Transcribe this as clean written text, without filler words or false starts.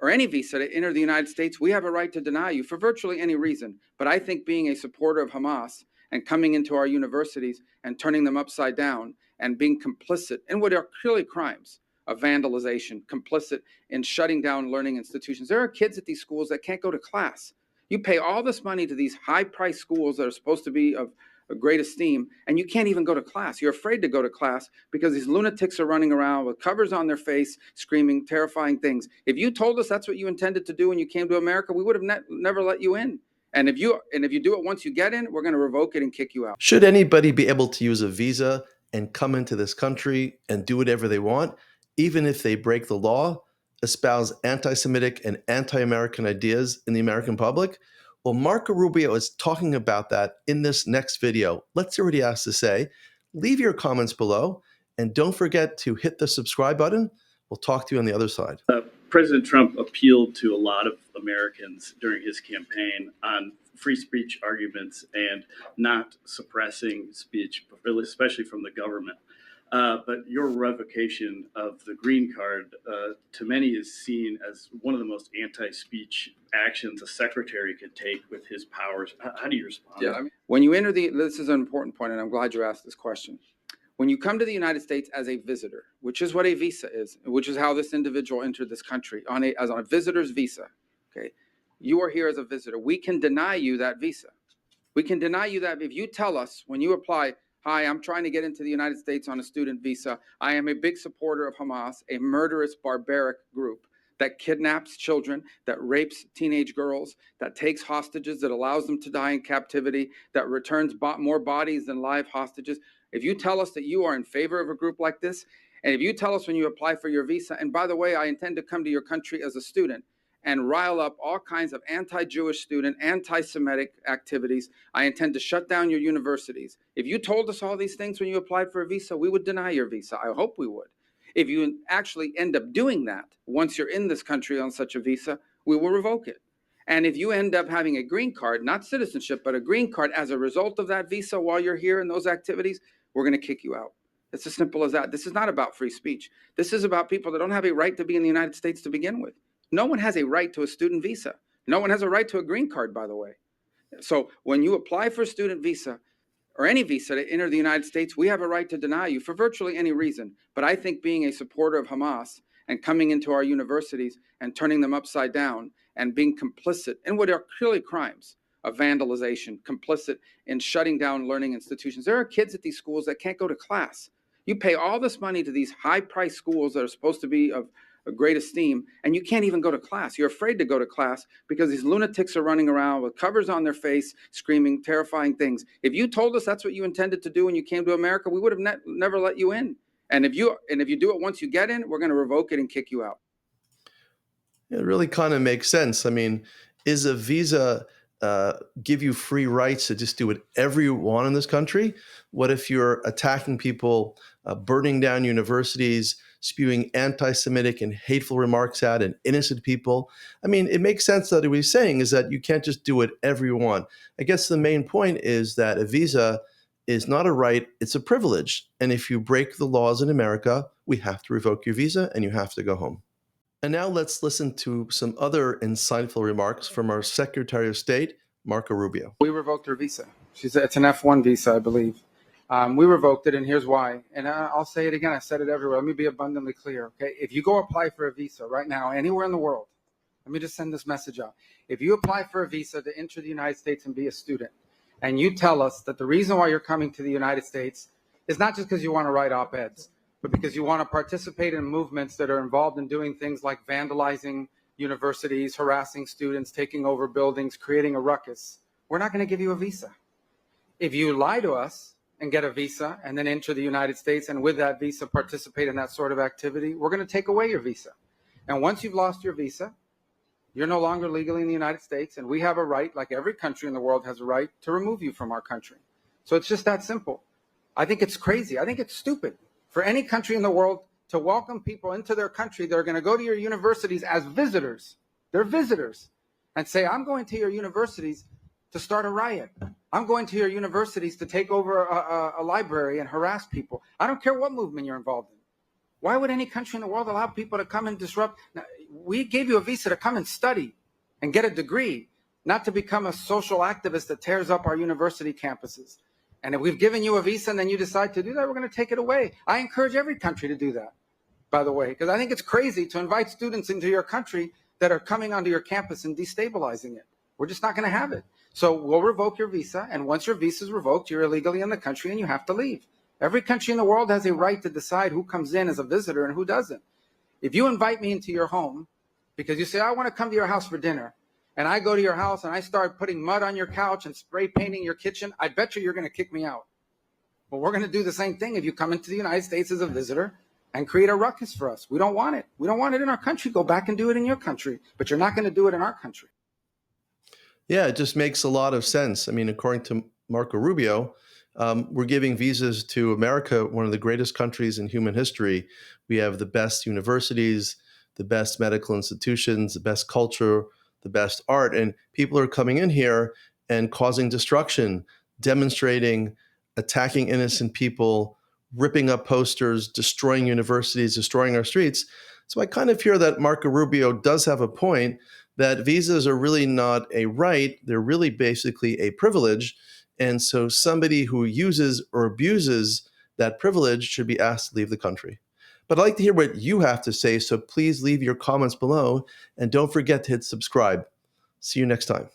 or any visa to enter the United States, we have a right to deny you for virtually any reason. But I think being a supporter of Hamas and coming into our universities and turning them upside down and being complicit in what are clearly crimes of vandalization, complicit in shutting down learning institutions. There are kids at these schools that can't go to class. You pay all this money to these high-priced schools that are supposed to be of great esteem, and you can't even go to class. You're afraid to go to class because these lunatics are running around with covers on their face, screaming terrifying things. If you told us that's what you intended to do when you came to America, we would have never let you in. And if you do it once you get in, we're going to revoke it and kick you out. Should anybody be able to use a visa and come into this country and do whatever they want, even if they break the law, espouse anti-Semitic and anti-American ideas in the American public? Well, Marco Rubio is talking about that in this next video. Let's hear what he has to say. Leave your comments below, and don't forget to hit the subscribe button. We'll talk to you on the other side. President Trump appealed to a lot of Americans during his campaign on free speech arguments and not suppressing speech, especially from the government. But your revocation of the green card, to many, is seen as one of the most anti-speech actions a secretary could take with his powers. How do you respond? Yeah, when you enter this is an important point, and I'm glad you asked this question. When you come to the United States as a visitor, which is what a visa is, which is how this individual entered this country as on a visitor's visa, okay? You are here as a visitor. We can deny you that visa. We can deny you that if you tell us when you apply, hi, I'm trying to get into the United States on a student visa. I am a big supporter of Hamas, a murderous, barbaric group that kidnaps children, that rapes teenage girls, that takes hostages, that allows them to die in captivity, that returns more bodies than live hostages. If you tell us that you are in favor of a group like this, and if you tell us when you apply for your visa, and by the way, I intend to come to your country as a student and rile up all kinds of anti-Jewish student, anti-Semitic activities, I intend to shut down your universities. If you told us all these things when you applied for a visa, we would deny your visa. I hope we would. If you actually end up doing that, once you're in this country on such a visa, we will revoke it. And if you end up having a green card, not citizenship, but a green card as a result of that visa while you're here in those activities, we're going to kick you out. It's as simple as that. This is not about free speech. This is about people that don't have a right to be in the United States to begin with. No one has a right to a student visa. No one has a right to a green card, by the way. So when you apply for a student visa or any visa to enter the United States, we have a right to deny you for virtually any reason. But I think being a supporter of Hamas and coming into our universities and turning them upside down and being complicit in what are clearly crimes of vandalization, complicit in shutting down learning institutions. There are kids at these schools that can't go to class. You pay all this money to these high-priced schools that are supposed to be of great esteem, and you can't even go to class. You're afraid to go to class because these lunatics are running around with covers on their face, screaming terrifying things. If you told us that's what you intended to do when you came to America, we would have never let you in. And if you do it once you get in, we're going to revoke it and kick you out. It really kind of makes sense. I mean, is a visa give you free rights to just do whatever you want in this country? What if you're attacking people, burning down universities, spewing anti-Semitic and hateful remarks at innocent people? I mean, it makes sense that what he's saying is that you can't just do whatever you want. I guess the main point is that a visa is not a right, it's a privilege. And if you break the laws in America, we have to revoke your visa and you have to go home. And now let's listen to some other insightful remarks from our Secretary of State, Marco Rubio. We revoked her visa. She said it's an F1 visa, I believe. We revoked it, and here's why. And I'll say it again. I said it everywhere. Let me be abundantly clear, okay? If you go apply for a visa right now, anywhere in the world, let me just send this message out. If you apply for a visa to enter the United States and be a student, and you tell us that the reason why you're coming to the United States is not just because you want to write op-eds, but because you want to participate in movements that are involved in doing things like vandalizing universities, harassing students, taking over buildings, creating a ruckus, we're not going to give you a visa. If you lie to us and get a visa and then enter the United States and with that visa participate in that sort of activity, we're going to take away your visa. And once you've lost your visa, you're no longer legally in the United States, and we have a right, like every country in the world has a right, to remove you from our country. So it's just that simple. I think it's crazy. I think it's stupid for any country in the world to welcome people into their country that are going to go to your universities as visitors. They're visitors. And say, I'm going to your universities to start a riot. I'm going to your universities to take over a library and harass people. I don't care what movement you're involved in. Why would any country in the world allow people to come and disrupt? Now, we gave you a visa to come and study and get a degree, not to become a social activist that tears up our university campuses. And if we've given you a visa and then you decide to do that, we're going to take it away. I encourage every country to do that, by the way, because I think it's crazy to invite students into your country that are coming onto your campus and destabilizing it. We're just not going to have it. So we'll revoke your visa. And once your visa is revoked, you're illegally in the country and you have to leave. Every country in the world has a right to decide who comes in as a visitor and who doesn't. If you invite me into your home because you say, I want to come to your house for dinner, and I go to your house and I start putting mud on your couch and spray painting your kitchen, I bet you're going to kick me out. But we're going to do the same thing if you come into the United States as a visitor and create a ruckus for us. We don't want it. We don't want it in our country. Go back and do it in your country. But you're not going to do it in our country. Yeah, it just makes a lot of sense. I mean, according to Marco Rubio, we're giving visas to America, one of the greatest countries in human history. We have the best universities, the best medical institutions, the best culture, the best art, and people are coming in here and causing destruction, demonstrating, attacking innocent people, ripping up posters, destroying universities, destroying our streets. So I kind of hear that Marco Rubio does have a point that visas are really not a right. They're really basically a privilege. And so somebody who uses or abuses that privilege should be asked to leave the country. But I'd like to hear what you have to say, so please leave your comments below and don't forget to hit subscribe. See you next time.